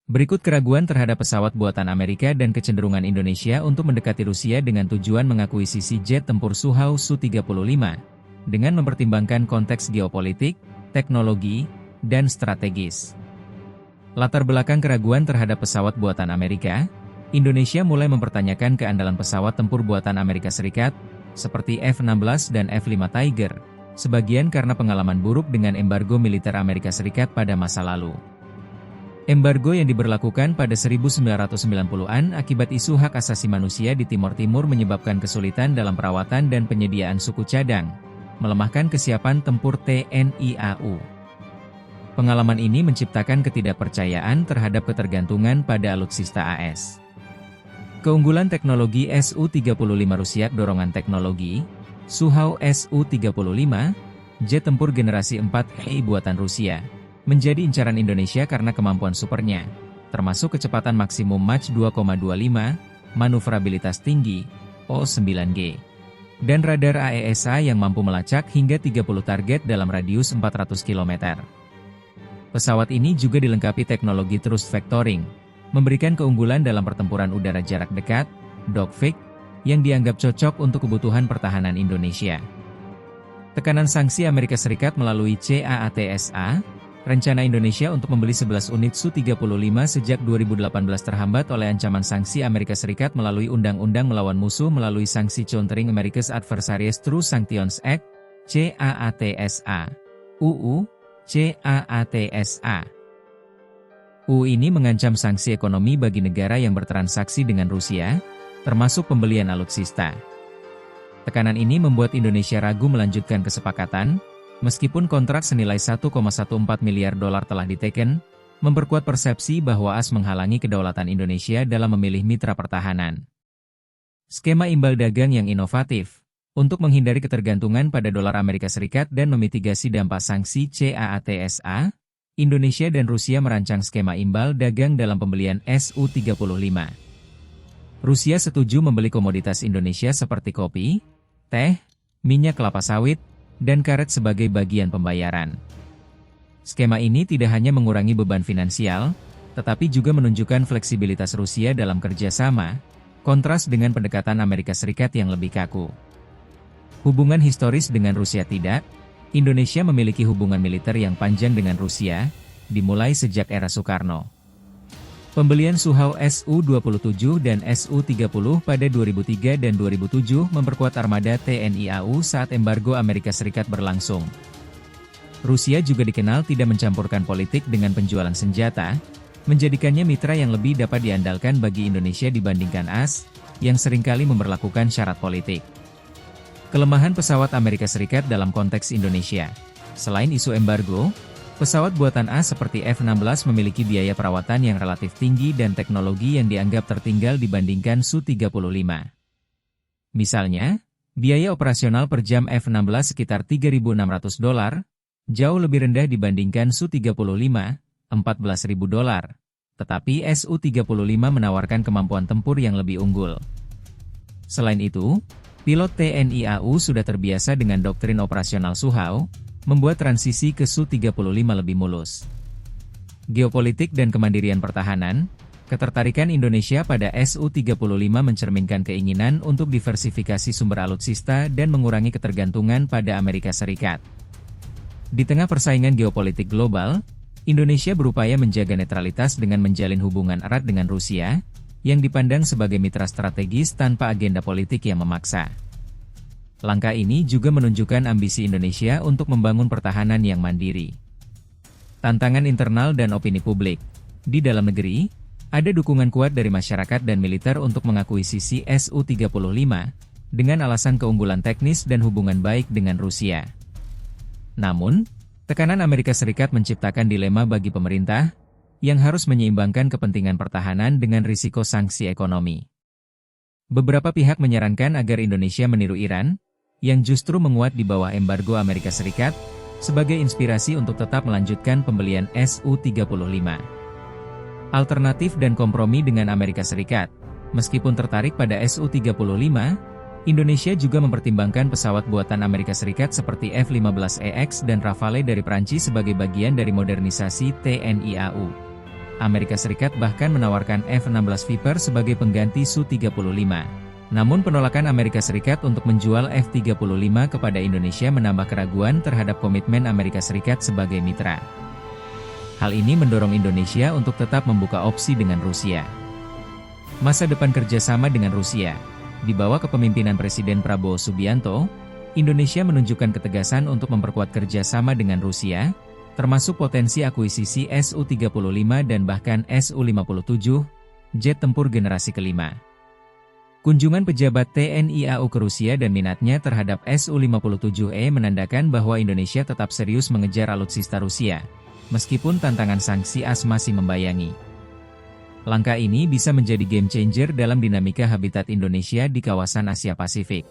Berikut keraguan terhadap pesawat buatan Amerika dan kecenderungan Indonesia untuk mendekati Rusia dengan tujuan mengakuisisi jet tempur Sukhoi Su-35, dengan mempertimbangkan konteks geopolitik, teknologi, dan strategis. Latar belakang keraguan terhadap pesawat buatan Amerika, Indonesia mulai mempertanyakan keandalan pesawat tempur buatan Amerika Serikat, seperti F-16 dan F-5 Tiger, sebagian karena pengalaman buruk dengan embargo militer Amerika Serikat pada masa lalu. Embargo yang diberlakukan pada 1990-an akibat isu hak asasi manusia di Timor Timur menyebabkan kesulitan dalam perawatan dan penyediaan suku cadang, melemahkan kesiapan tempur TNI AU. Pengalaman ini menciptakan ketidakpercayaan terhadap ketergantungan pada alutsista AS. Keunggulan teknologi Su-35 Rusia. Dorongan teknologi Sukhoi Su-35, jet tempur generasi 4 buatan Rusia, menjadi incaran Indonesia karena kemampuan supernya, termasuk kecepatan maksimum Mach 2,25, manuvrabilitas tinggi, O9G, dan radar AESA yang mampu melacak hingga 30 target dalam radius 400 km. Pesawat ini juga dilengkapi teknologi thrust vectoring, memberikan keunggulan dalam pertempuran udara jarak dekat, dogfight, yang dianggap cocok untuk kebutuhan pertahanan Indonesia. Tekanan sanksi Amerika Serikat melalui CAATSA, rencana Indonesia untuk membeli 11 unit Su-35 sejak 2018 terhambat oleh ancaman sanksi Amerika Serikat melalui Undang-Undang Melawan Musuh melalui sanksi Countering America's Adversaries Through Sanctions Act, CAATSA, UU, CAATSA. UU ini mengancam sanksi ekonomi bagi negara yang bertransaksi dengan Rusia, termasuk pembelian alutsista. Tekanan ini membuat Indonesia ragu melanjutkan kesepakatan, meskipun kontrak senilai 1,14 miliar dolar telah diteken, memperkuat persepsi bahwa AS menghalangi kedaulatan Indonesia dalam memilih mitra pertahanan. Skema imbal dagang yang inovatif, untuk menghindari ketergantungan pada dolar Amerika Serikat dan memitigasi dampak sanksi CAATSA, Indonesia dan Rusia merancang skema imbal dagang dalam pembelian Su-35. Rusia setuju membeli komoditas Indonesia seperti kopi, teh, minyak kelapa sawit, dan karet sebagai bagian pembayaran. Skema ini tidak hanya mengurangi beban finansial, tetapi juga menunjukkan fleksibilitas Rusia dalam kerjasama, kontras dengan pendekatan Amerika Serikat yang lebih kaku. Hubungan historis dengan Rusia tidak, Indonesia memiliki hubungan militer yang panjang dengan Rusia, dimulai sejak era Soekarno. Pembelian Sukhoi Su-27 dan Su-30 pada 2003 dan 2007 memperkuat armada TNI AU saat embargo Amerika Serikat berlangsung. Rusia juga dikenal tidak mencampurkan politik dengan penjualan senjata, menjadikannya mitra yang lebih dapat diandalkan bagi Indonesia dibandingkan AS, yang seringkali memberlakukan syarat politik. Kelemahan pesawat Amerika Serikat dalam konteks Indonesia. Selain isu embargo, pesawat buatan AS seperti F-16 memiliki biaya perawatan yang relatif tinggi dan teknologi yang dianggap tertinggal dibandingkan Su-35. Misalnya, biaya operasional per jam F-16 sekitar $3.600, jauh lebih rendah dibandingkan Su-35, $14.000. Tetapi Su-35 menawarkan kemampuan tempur yang lebih unggul. Selain itu, pilot TNI AU sudah terbiasa dengan doktrin operasional Sukhoi, membuat transisi ke Su-35 lebih mulus. Geopolitik dan kemandirian pertahanan, ketertarikan Indonesia pada Su-35 mencerminkan keinginan untuk diversifikasi sumber alutsista dan mengurangi ketergantungan pada Amerika Serikat. Di tengah persaingan geopolitik global, Indonesia berupaya menjaga netralitas dengan menjalin hubungan erat dengan Rusia, yang dipandang sebagai mitra strategis tanpa agenda politik yang memaksa. Langkah ini juga menunjukkan ambisi Indonesia untuk membangun pertahanan yang mandiri. Tantangan internal dan opini publik. Di dalam negeri, ada dukungan kuat dari masyarakat dan militer untuk mengakuisisi Su-35, dengan alasan keunggulan teknis dan hubungan baik dengan Rusia. Namun, tekanan Amerika Serikat menciptakan dilema bagi pemerintah, yang harus menyeimbangkan kepentingan pertahanan dengan risiko sanksi ekonomi. Beberapa pihak menyarankan agar Indonesia meniru Iran, yang justru menguat di bawah embargo Amerika Serikat, sebagai inspirasi untuk tetap melanjutkan pembelian Su-35. Alternatif dan kompromi dengan Amerika Serikat. Meskipun tertarik pada Su-35, Indonesia juga mempertimbangkan pesawat buatan Amerika Serikat seperti F-15EX dan Rafale dari Prancis sebagai bagian dari modernisasi TNI AU. Amerika Serikat bahkan menawarkan F-16 Viper sebagai pengganti Su-35. Namun penolakan Amerika Serikat untuk menjual F-35 kepada Indonesia menambah keraguan terhadap komitmen Amerika Serikat sebagai mitra. Hal ini mendorong Indonesia untuk tetap membuka opsi dengan Rusia. Masa depan kerjasama dengan Rusia. Di bawah kepemimpinan Presiden Prabowo Subianto, Indonesia menunjukkan ketegasan untuk memperkuat kerjasama dengan Rusia, termasuk potensi akuisisi Su-35 dan bahkan Su-57, jet tempur generasi kelima. Kunjungan pejabat TNI AU ke Rusia dan minatnya terhadap Su-57E menandakan bahwa Indonesia tetap serius mengejar alutsista Rusia, meskipun tantangan sanksi AS masih membayangi. Langkah ini bisa menjadi game changer dalam dinamika habitat Indonesia di kawasan Asia Pasifik.